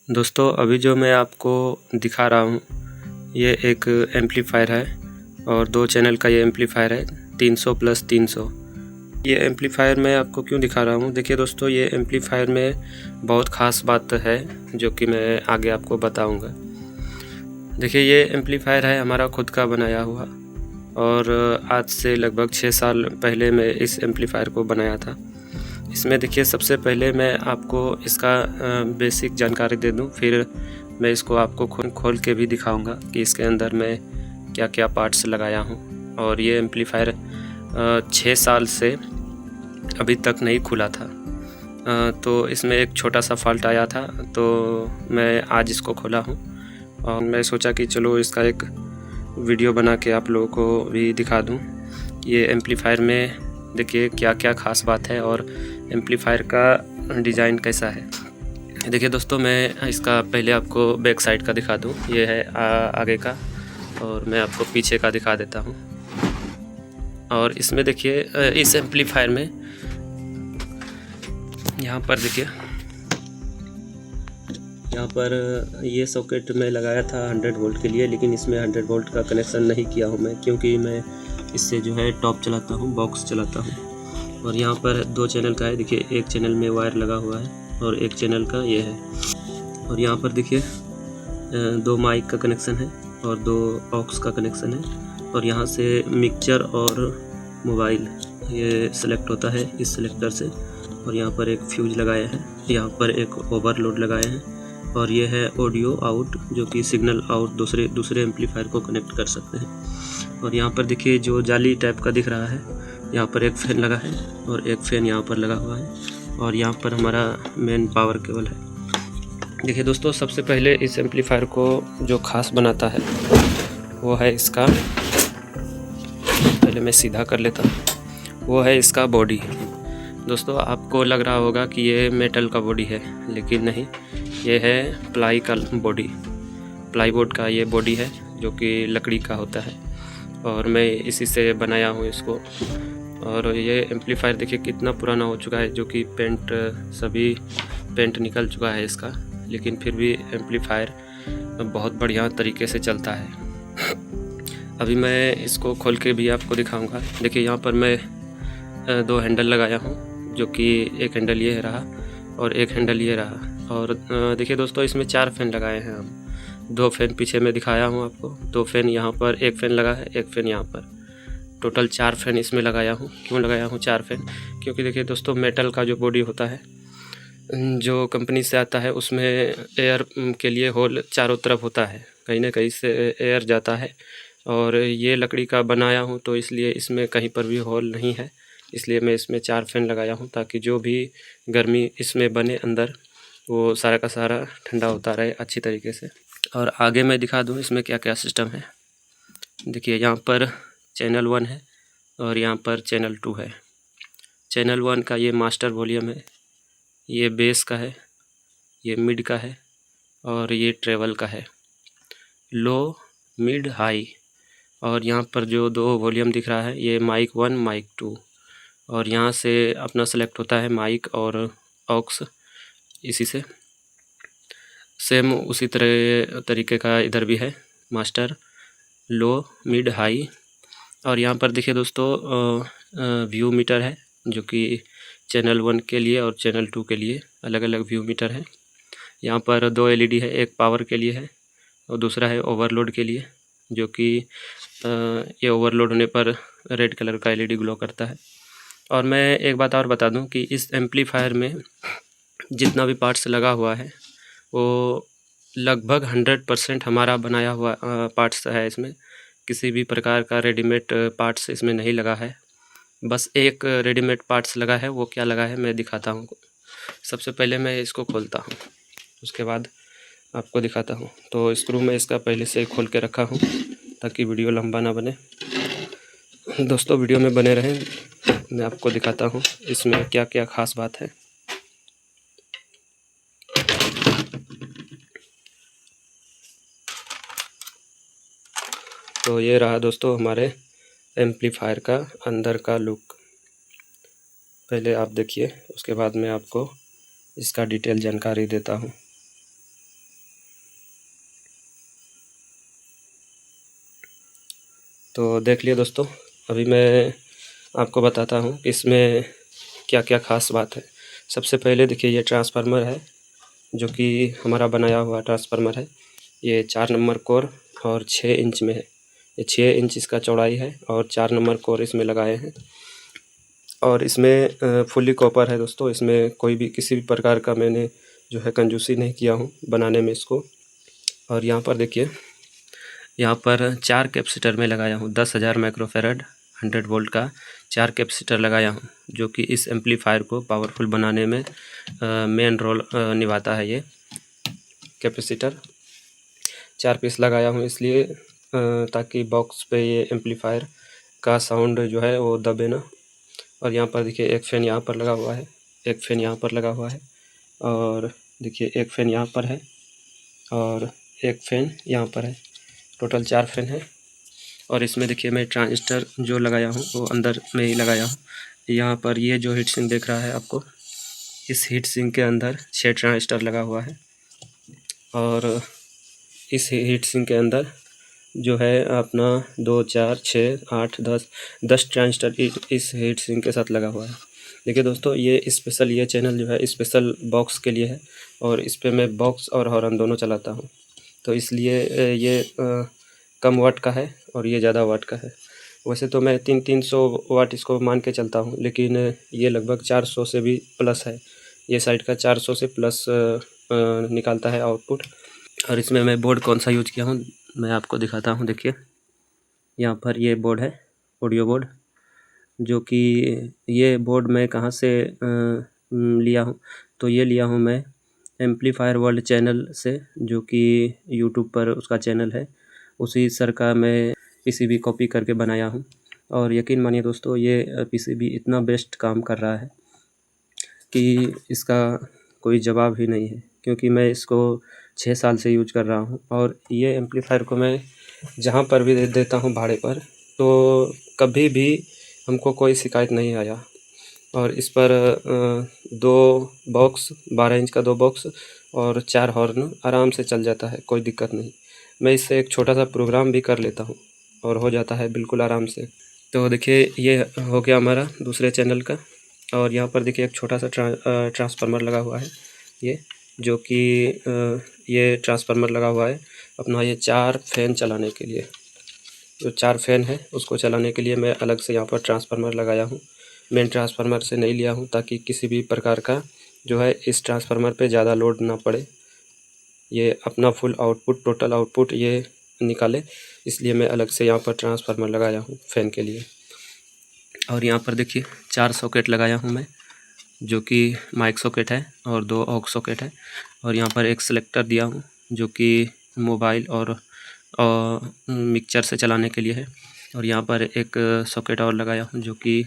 दोस्तों अभी जो मैं आपको दिखा रहा हूँ ये एक एम्पलीफायर है और 2 चैनल का ये एम्पलीफायर है 300 + 300। ये एम्पलीफायर मैं आपको क्यों दिखा रहा हूँ, देखिए दोस्तों ये एम्पलीफायर में बहुत ख़ास बात है जो कि मैं आगे आपको बताऊँगा। देखिए ये एम्पलीफायर है हमारा खुद का बनाया हुआ और आज से लगभग 6 साल पहले मैं इस एम्पलीफायर को बनाया था। इसमें देखिए सबसे पहले मैं आपको इसका बेसिक जानकारी दे दूं, फिर मैं इसको आपको खोल के भी दिखाऊंगा कि इसके अंदर मैं क्या क्या पार्ट्स लगाया हूं। और ये एम्पलीफायर 6 साल से अभी तक नहीं खुला था, तो इसमें एक छोटा सा फॉल्ट आया था, तो मैं आज इसको खोला हूं और मैं सोचा कि चलो इसका एक वीडियो बना के आप लोगों को भी दिखा दूं। ये एम्पलीफायर में देखिए क्या क्या ख़ास बात है और एम्पलीफायर का डिज़ाइन कैसा है। देखिए दोस्तों मैं इसका पहले आपको बैक साइड का दिखा दूं, ये है आगे का और मैं आपको पीछे का दिखा देता हूं। और इसमें देखिए इस एम्पलीफायर में यहाँ पर देखिए यहाँ पर ये सॉकेट मैं लगाया था 100 वोल्ट के लिए, लेकिन इसमें 100 वोल्ट का कनेक्शन नहीं किया हूँ मैं, क्योंकि मैं इससे जो है टॉप चलाता हूँ, बॉक्स चलाता हूँ। और यहाँ पर 2 चैनल का है, देखिए एक चैनल में वायर लगा हुआ है और एक चैनल का ये है। और यहाँ पर देखिए 2 माइक का कनेक्शन है और 2 ऑक्स का कनेक्शन है। और यहाँ से मिक्सचर और मोबाइल ये सेलेक्ट होता है इस सेलेक्टर से। और यहाँ पर एक फ्यूज लगाया है, यहाँ पर एक ओवरलोड लगाए हैं और ये है ऑडियो आउट जो कि सिग्नल आउट दूसरे एम्पलीफायर को कनेक्ट कर सकते हैं। और यहाँ पर देखिए जो जाली टाइप का दिख रहा है, यहाँ पर एक फैन लगा है और एक फैन यहाँ पर लगा हुआ है और यहाँ पर हमारा मेन पावर केबल है। देखिए दोस्तों सबसे पहले इस एम्पलीफायर को जो खास बनाता है वो है इसका, पहले मैं सीधा कर लेता हूँ, वो है इसका बॉडी। दोस्तों आपको लग रहा होगा कि ये मेटल का बॉडी है, लेकिन नहीं, ये है प्लाई का बॉडी, प्लाईवुड का ये बॉडी है जो कि लकड़ी का होता है और मैं इसी से बनाया हूँ इसको। और ये एम्पलीफायर देखिए कितना पुराना हो चुका है, जो कि सभी पेंट निकल चुका है इसका, लेकिन फिर भी एम्पलीफायर बहुत बढ़िया तरीके से चलता है। अभी मैं इसको खोल के भी आपको दिखाऊंगा। देखिए यहाँ पर मैं 2 हैंडल लगाया हूँ, जो कि एक हैंडल ये रहा और एक हैंडल ये रहा। और देखिए दोस्तों इसमें 4 फैन लगाए हैं हम, 2 फैन पीछे में दिखाया हूँ आपको, 2 फैन यहाँ पर, एक फैन लगा है, एक फैन यहाँ पर, टोटल 4 फैन इसमें लगाया हूँ। क्यों लगाया हूँ 4 फैन? क्योंकि देखिए दोस्तों मेटल का जो बॉडी होता है जो कंपनी से आता है उसमें एयर के लिए होल चारों तरफ होता है, कहीं ना कहीं से एयर जाता है। और ये लकड़ी का बनाया हूँ तो इसलिए इसमें कहीं पर भी होल नहीं है, इसलिए मैं इसमें 4 फैन लगाया हूँ ताकि जो भी गर्मी इसमें बने अंदर वो सारा का सारा ठंडा होता रहे अच्छी तरीके से। और आगे मैं दिखा दूँ इसमें क्या क्या सिस्टम है। देखिए यहाँ पर चैनल 1 है और यहाँ पर चैनल 2 है। चैनल 1 का ये मास्टर वॉल्यूम है, ये बेस का है, ये मिड का है और ये ट्रेवल का है, लो मिड हाई। और यहाँ पर जो 2 वॉल्यूम दिख रहा है ये माइक 1 माइक 2, और यहाँ से अपना सेलेक्ट होता है माइक और ऑक्स, इसी से सेम उसी तरीके का इधर भी है मास्टर, लो मिड हाई। और यहाँ पर देखिए दोस्तों व्यू मीटर है जो कि चैनल 1 के लिए और चैनल 2 के लिए अलग अलग व्यू मीटर है। यहाँ पर 2 एलईडी है, एक पावर के लिए है और दूसरा है ओवरलोड के लिए, जो कि ये ओवरलोड होने पर रेड कलर का एलईडी ग्लो करता है। और मैं एक बात और बता दूं कि इस एम्पलीफायर में जितना भी पार्ट्स लगा हुआ है वो लगभग 100% हमारा बनाया हुआ पार्ट्स है। इसमें किसी भी प्रकार का रेडीमेड पार्ट्स इसमें नहीं लगा है, बस एक रेडीमेड पार्ट्स लगा है। वो क्या लगा है मैं दिखाता हूँ। सबसे पहले मैं इसको खोलता हूँ, उसके बाद आपको दिखाता हूँ। तो स्क्रू मैं इसका पहले से खोल के रखा हूँ ताकि वीडियो लंबा ना बने। दोस्तों वीडियो में बने रहें, मैं आपको दिखाता हूँ इसमें क्या क्या ख़ास बात है। तो ये रहा दोस्तों हमारे एम्पलीफायर का अंदर का लुक, पहले आप देखिए, उसके बाद मैं आपको इसका डिटेल जानकारी देता हूँ। तो देख लिए दोस्तों, अभी मैं आपको बताता हूँ इसमें क्या क्या ख़ास बात है। सबसे पहले देखिए ये ट्रांसफार्मर है, जो कि हमारा बनाया हुआ ट्रांसफार्मर है। ये 4 नंबर कोर और 6 इंच में है। ये 6 इंच इसका चौड़ाई है और 4 नंबर कोर इसमें लगाए हैं। और इसमें फुल्ली कॉपर है दोस्तों। इसमें कोई भी किसी भी प्रकार का मैंने जो है कंजूसी नहीं किया हूँ बनाने में इसको। और यहाँ पर देखिए, यहाँ पर 4 कैपेसिटर में लगाया हूँ 10,000 माइक्रोफैराड 100 वोल्ट का 4 कैपेसिटर लगाया हूँ, जो कि इस एम्पलीफायर को पावरफुल बनाने में मेन रोल निभाता है। ये कैपेसिटर 4 पीस लगाया हूँ इसलिए ताकि बॉक्स पे ये एम्पलीफायर का साउंड जो है वो दबे ना। और यहाँ पर देखिए एक फ़ैन यहाँ पर लगा हुआ है, एक फ़ैन यहाँ पर लगा हुआ है, और देखिए एक फ़ैन यहाँ पर है और एक फ़ैन यहाँ पर है। टोटल 4 फ़ैन है। और इसमें देखिए मैं ट्रांजिस्टर जो लगाया हूँ वो अंदर में ही लगाया हूँ। यहाँ पर ये जो हीट सिंक दिख रहा है आपको, इस हीट सिंक के अंदर 6 ट्रांजिस्टर लगा हुआ है। और इस हीट सिंक के अंदर जो है अपना 2, 4, 6, 8, 10 ट्रांजिस्टर इस हीट सिंक के साथ लगा हुआ है। देखिए दोस्तों, ये स्पेशल ये चैनल जो है स्पेशल बॉक्स के लिए है, और इस पे मैं बॉक्स और हॉर्न दोनों चलाता हूँ। तो इसलिए ये कम वाट का है और ये ज़्यादा वाट का है। वैसे तो मैं 300 वाट इसको मान के चलता हूँ, लेकिन ये लगभग 400 से भी प्लस है। ये साइड का 400 से प्लस निकालता है आउटपुट। और इसमें मैं बोर्ड कौन सा यूज किया हूँ मैं आपको दिखाता हूँ। देखिए यहाँ पर ये बोर्ड है, ऑडियो बोर्ड, जो कि ये बोर्ड मैं कहाँ से लिया हूँ, तो ये लिया हूँ मैं एम्पलीफायर वर्ल्ड चैनल से, जो कि यूट्यूब पर उसका चैनल है। उसी सर का मैं पीसीबी कॉपी करके बनाया हूँ। और यकीन मानिए दोस्तों, ये पीसीबी इतना बेस्ट काम कर रहा है कि इसका कोई जवाब ही नहीं है, क्योंकि मैं इसको 6 साल से यूज कर रहा हूँ। और ये एम्पलीफायर को मैं जहाँ पर भी देता हूँ भाड़े पर, तो कभी भी हमको कोई शिकायत नहीं आया। और इस पर 2 बॉक्स 12 इंच का 2 बॉक्स और 4 हॉर्न आराम से चल जाता है, कोई दिक्कत नहीं। मैं इससे एक छोटा सा प्रोग्राम भी कर लेता हूँ और हो जाता है बिल्कुल आराम से। तो देखिए ये हो गया हमारा दूसरे चैनल का। और यहाँ पर देखिए एक छोटा सा ट्रांसफार्मर लगा हुआ है, ये जो कि ये ट्रांसफार्मर लगा हुआ है अपना ये 4 फैन चलाने के लिए। जो 4 फैन है उसको चलाने के लिए मैं अलग से यहाँ पर ट्रांसफार्मर लगाया हूँ। मेन ट्रांसफार्मर से नहीं लिया हूँ, ताकि किसी भी प्रकार का जो है इस ट्रांसफार्मर पे ज़्यादा लोड ना पड़े, ये अपना फुल आउटपुट टोटल आउटपुट ये निकाले। इसलिए मैं अलग से यहाँ पर ट्रांसफार्मर लगाया हूँ फ़ैन के लिए। और यहाँ पर देखिए 4 सॉकेट लगाया हूँ मैं, जो कि माइक सॉकेट है और 2 ऑक्स सॉकेट है। और यहाँ पर एक सेलेक्टर दिया हूँ, जो कि मोबाइल और मिक्सचर से चलाने के लिए है। और यहाँ पर एक सॉकेट और लगाया हूँ, जो कि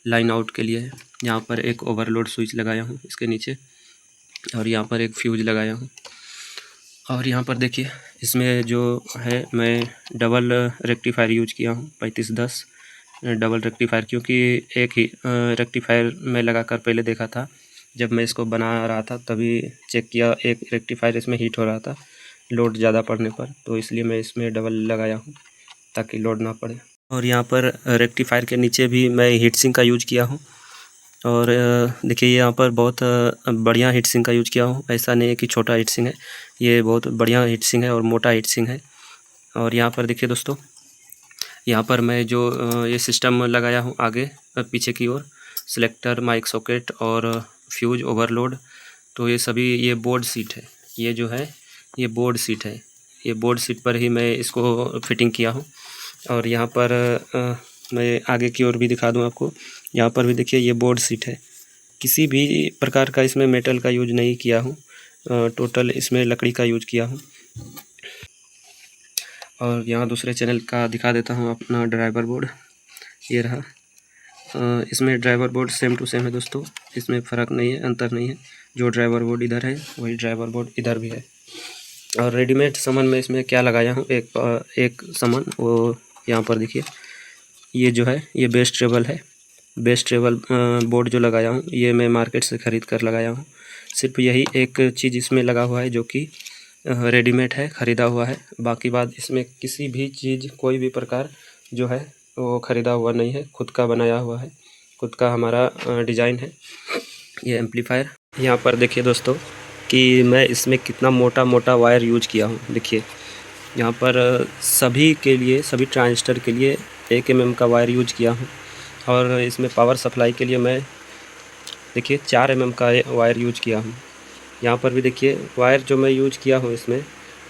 लाइन आउट के लिए है। यहाँ पर एक ओवरलोड स्विच लगाया हूँ इसके नीचे, और यहाँ पर एक फ्यूज लगाया हूँ। और यहाँ पर देखिए इसमें जो है मैं डबल रेक्टिफायर यूज किया हूँ 3510 डबल रेक्टिफायर, क्योंकि एक ही रेक्टिफायर में लगाकर पहले देखा था, जब मैं इसको बना रहा था तभी चेक किया, एक रेक्टिफायर इसमें हीट हो रहा था लोड ज़्यादा पड़ने पर, तो इसलिए मैं इसमें डबल लगाया हूँ ताकि लोड ना पड़े। और यहाँ पर रेक्टिफायर के नीचे भी मैं हीट सिंक का यूज किया हूँ। और देखिए यहाँ पर बहुत बढ़िया हीट सिंक का यूज किया हूँ। ऐसा नहीं है कि छोटा हीट सिंक है, ये बहुत बढ़िया हीट सिंक है और मोटा हीट सिंक है। और यहाँ पर देखिए दोस्तों, यहाँ पर मैं जो ये सिस्टम लगाया हूँ आगे पीछे की ओर, सिलेक्टर, माइक सॉकेट और फ्यूज, ओवरलोड, तो ये सभी ये बोर्ड सीट है। ये जो है ये बोर्ड सीट है, ये बोर्ड सीट पर ही मैं इसको फिटिंग किया हूँ। और यहाँ पर मैं आगे की ओर भी दिखा दूँ आपको। यहाँ पर भी देखिए ये बोर्ड सीट है, किसी भी प्रकार का इसमें मेटल का यूज नहीं किया हूँ, टोटल इसमें लकड़ी का यूज किया हूँ। और यहाँ दूसरे चैनल का दिखा देता हूँ अपना ड्राइवर बोर्ड, ये रहा। इसमें driver board same to same है दोस्तों, इसमें फ़र्क नहीं है, अंतर नहीं है। जो ड्राइवर बोर्ड इधर है वही ड्राइवर बोर्ड इधर भी है। और रेडीमेड सामान में इसमें क्या लगाया हूँ, एक सामान वो यहाँ पर देखिए, ये जो है ये बेस ट्रेबल है। बेस ट्रेबल बोर्ड जो लगाया हूँ ये मैं मार्केट से ख़रीद कर लगाया हूँ। सिर्फ यही एक चीज़ इसमें लगा हुआ है जो कि रेडीमेड है, ख़रीदा हुआ है। बाकी बात इसमें किसी भी चीज़ कोई भी प्रकार जो है वो ख़रीदा हुआ नहीं है, खुद का बनाया हुआ है, खुद का हमारा डिज़ाइन है ये एम्पलीफायर। यहाँ पर देखिए दोस्तों कि मैं इसमें कितना मोटा मोटा वायर यूज किया हूँ। देखिए यहाँ पर सभी के लिए, सभी ट्रांजिस्टर के लिए 1 mm का वायर यूज किया हूँ। और इसमें पावर सप्लाई के लिए मैं देखिए 4 mm का वायर यूज किया हूँ। यहाँ पर भी देखिए वायर जो मैं यूज किया हूँ इसमें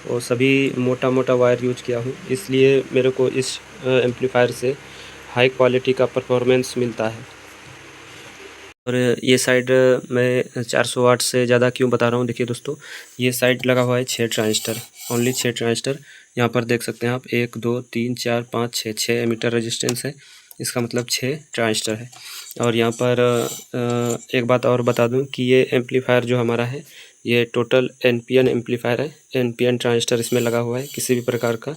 वो सभी मोटा मोटा वायर यूज किया हूँ, इसलिए मेरे को इस एम्पलीफायर से हाई क्वालिटी का परफॉर्मेंस मिलता है। और ये साइड मैं 400 वाट से ज़्यादा क्यों बता रहा हूँ, देखिए दोस्तों ये साइड लगा हुआ है 6 ट्रांजिस्टर, ओनली 6 ट्रांजिस्टर। यहाँ पर देख सकते हैं आप 1 2 3 4 5 6 एमीटर रेजिस्टेंस है, इसका मतलब 6 ट्रांजिस्टर है। और यहाँ पर एक बात और बता दूँ कि ये एम्पलीफायर जो हमारा है ये टोटल NPN एम्पलीफायर है। NPN ट्रांजिस्टर इसमें लगा हुआ है, किसी भी प्रकार का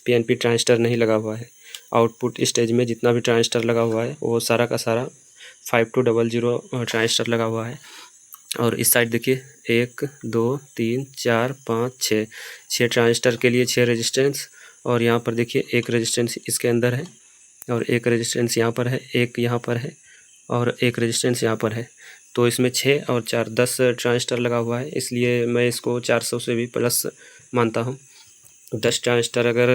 PNP ट्रांजिस्टर नहीं लगा हुआ है। आउटपुट स्टेज में जितना भी ट्रांजिस्टर लगा हुआ है वो सारा का सारा 5200 ट्रांजिस्टर लगा हुआ है। और इस साइड देखिए 1 2 3 4 5 6 ट्रांजिस्टर के लिए 6 रेजिस्टेंस। और यहाँ पर देखिए एक रेजिस्टेंस इसके अंदर है और एक रेजिस्टेंस यहाँ पर है, एक यहाँ पर है और एक रेजिस्टेंस यहाँ पर है। तो इसमें 6 और 4 10 ट्रांजिस्टर लगा हुआ है, इसलिए मैं इसको 400 से भी प्लस मानता हूँ। 10 ट्रांजिस्टर अगर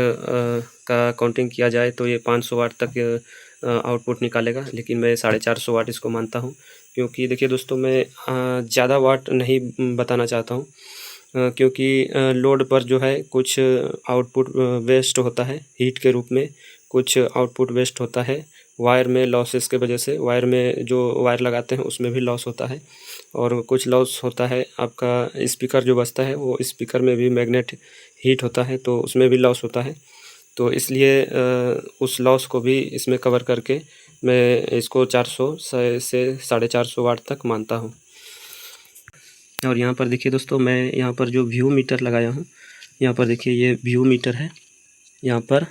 का काउंटिंग किया जाए तो ये 500 वाट तक आउटपुट निकालेगा, लेकिन मैं 450 वाट इसको मानता हूँ। क्योंकि देखिए दोस्तों मैं ज़्यादा वाट नहीं बताना चाहता हूँ, क्योंकि लोड पर जो है कुछ आउटपुट वेस्ट होता है हीट के रूप में, कुछ आउटपुट वेस्ट होता है वायर में लॉसेस के वजह से। वायर में जो वायर लगाते हैं उसमें भी लॉस होता है, और कुछ लॉस होता है आपका स्पीकर जो बजता है वो स्पीकर में भी मैग्नेट हीट होता है तो उसमें भी लॉस होता है। तो इसलिए उस लॉस को भी इसमें कवर करके मैं इसको 400 से 450 वाट तक मानता हूँ। और यहाँ पर देखिए दोस्तों मैं यहाँ पर जो व्यू मीटर लगाया हूँ, यहाँ पर देखिए ये व्यू मीटर है यहाँ पर,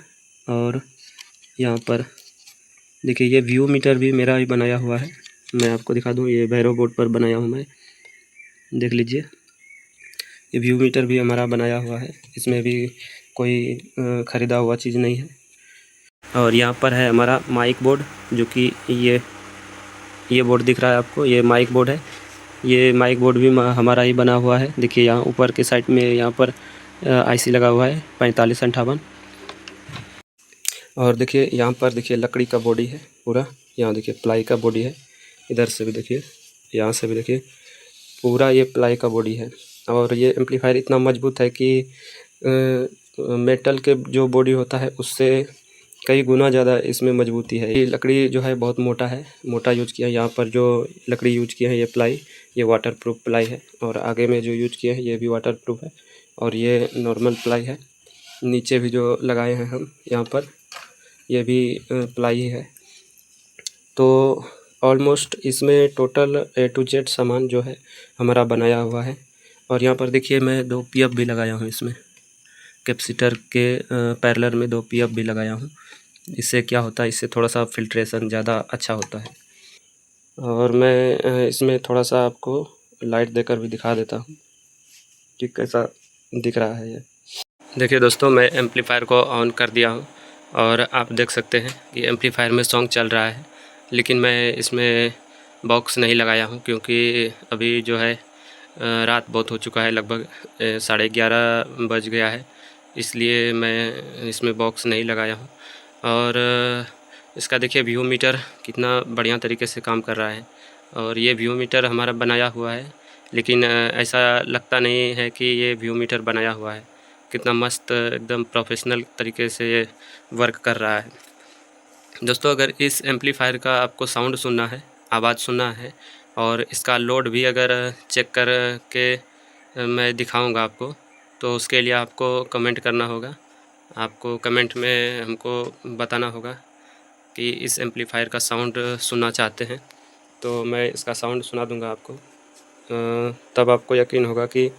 और यहाँ पर देखिए ये व्यू मीटर भी मेरा ही बनाया हुआ है। मैं आपको दिखा दूँ, ये भैरव बोर्ड पर बनाया हूँ मैं, देख लीजिए ये व्यू मीटर भी हमारा बनाया हुआ है, इसमें भी कोई ख़रीदा हुआ चीज़ नहीं है। और यहाँ पर है हमारा माइक बोर्ड, जो कि ये बोर्ड दिख रहा है आपको, ये माइक बोर्ड है। ये माइक बोर्ड भी हमारा ही बना हुआ है। देखिए यहाँ ऊपर के साइड में यहाँ पर IC लगा हुआ है 4558। और देखिए यहाँ पर देखिए लकड़ी का बॉडी है पूरा, यहाँ देखिए प्लाई का बॉडी है, इधर से भी देखिए, यहाँ से भी देखिए, पूरा ये प्लाई का बॉडी है। और ये एम्पलीफायर इतना मजबूत है कि मेटल के जो बॉडी होता है उससे कई गुना ज़्यादा इसमें मजबूती है। ये लकड़ी जो है बहुत मोटा है, मोटा यूज किया है। यहाँ पर जो लकड़ी यूज किया है ये प्लाई, ये वाटरप्रूफ प्लाई है। और आगे में जो यूज किया है ये भी वाटरप्रूफ है, और ये नॉर्मल प्लाई है। नीचे भी जो लगाए हैं हम यहाँ पर ये भी प्लाई है। तो ऑलमोस्ट इसमें टोटल A to Z सामान जो है हमारा बनाया हुआ है। और यहाँ पर देखिए मैं 2 PF भी लगाया हूँ इसमें, कैपेसिटर के पैरेलल में 2 PF भी लगाया हूँ। इससे क्या होता है, इससे थोड़ा सा फिल्ट्रेशन ज़्यादा अच्छा होता है। और मैं इसमें थोड़ा सा आपको लाइट देकर भी दिखा देता हूँ कि कैसा दिख रहा है ये। देखिए दोस्तों मैं एम्पलीफायर को ऑन कर दिया हूँ और आप देख सकते हैं कि एम्पलीफायर में सॉन्ग चल रहा है, लेकिन मैं इसमें बॉक्स नहीं लगाया हूँ क्योंकि अभी जो है रात बहुत हो चुका है, लगभग 11:30 बज गया है, इसलिए मैं इसमें बॉक्स नहीं लगाया हूँ। और इसका देखिए व्यू मीटर कितना बढ़िया तरीके से काम कर रहा है। और ये व्यू मीटर हमारा बनाया हुआ है, लेकिन ऐसा लगता नहीं है कि ये व्यू मीटर बनाया हुआ है। कितना मस्त एकदम प्रोफेशनल तरीके से ये वर्क कर रहा है। दोस्तों अगर इस एम्पलीफायर का आपको साउंड सुनना है, आवाज़ सुनना है, और इसका लोड भी अगर चेक कर के मैं दिखाऊंगा आपको, तो उसके लिए आपको कमेंट करना होगा। आपको कमेंट में हमको बताना होगा कि इस एम्पलीफायर का साउंड सुनना चाहते हैं, तो मैं इसका साउंड सुना दूंगा आपको। तब आपको यकीन होगा कि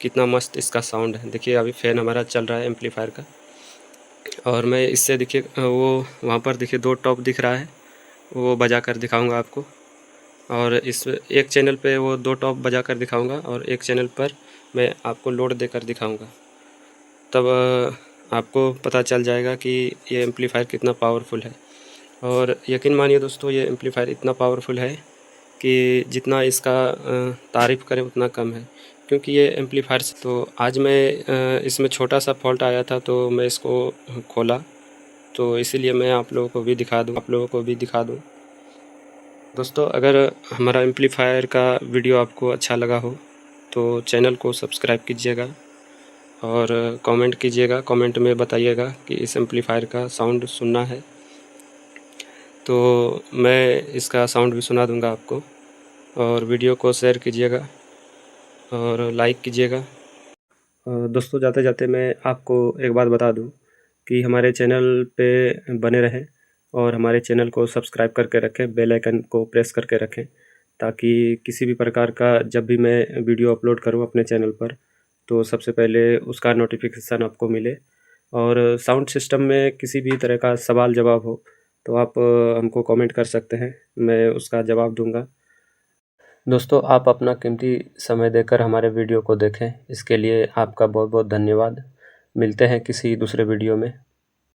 कितना मस्त इसका साउंड है। देखिए अभी फ़ैन हमारा चल रहा है एम्पलीफायर का, और मैं इससे देखिए वो वहाँ पर देखिए 2 टॉप दिख रहा है, वो बजा कर दिखाऊँगा आपको। और इस एक चैनल पे वो 2 टॉप बजा कर दिखाऊँगा और एक चैनल पर मैं आपको लोड देकर दिखाऊँगा। तब आपको पता चल जाएगा कि ये एम्पलीफायर कितना पावरफुल है। और यकीन मानिए दोस्तों, ये एम्पलीफायर इतना पावरफुल है कि जितना इसका तारीफ़ करें उतना कम है, क्योंकि ये एम्पलीफायर। तो आज मैं इसमें छोटा सा फॉल्ट आया था तो मैं इसको खोला, तो इसीलिए मैं आप लोगों को भी दिखा दूँ। दोस्तों, अगर हमारा एम्पलीफायर का वीडियो आपको अच्छा लगा हो तो चैनल को सब्सक्राइब कीजिएगा और कमेंट कीजिएगा। कमेंट में बताइएगा कि इस एम्पलीफायर का साउंड सुनना है, तो मैं इसका साउंड भी सुना दूंगा आपको। और वीडियो को शेयर कीजिएगा और लाइक कीजिएगा। दोस्तों, जाते जाते मैं आपको एक बात बता दूं कि हमारे चैनल पे बने रहें और हमारे चैनल को सब्सक्राइब करके रखें, बेल आइकन को प्रेस करके रखें, ताकि किसी भी प्रकार का जब भी मैं वीडियो अपलोड करूं अपने चैनल पर तो सबसे पहले उसका नोटिफिकेशन आपको मिले। और साउंड सिस्टम में किसी भी तरह का सवाल जवाब हो तो आप हमको कमेंट कर सकते हैं, मैं उसका जवाब दूंगा। दोस्तों, आप अपना कीमती समय देकर हमारे वीडियो को देखें, इसके लिए आपका बहुत बहुत धन्यवाद। मिलते हैं किसी दूसरे वीडियो में।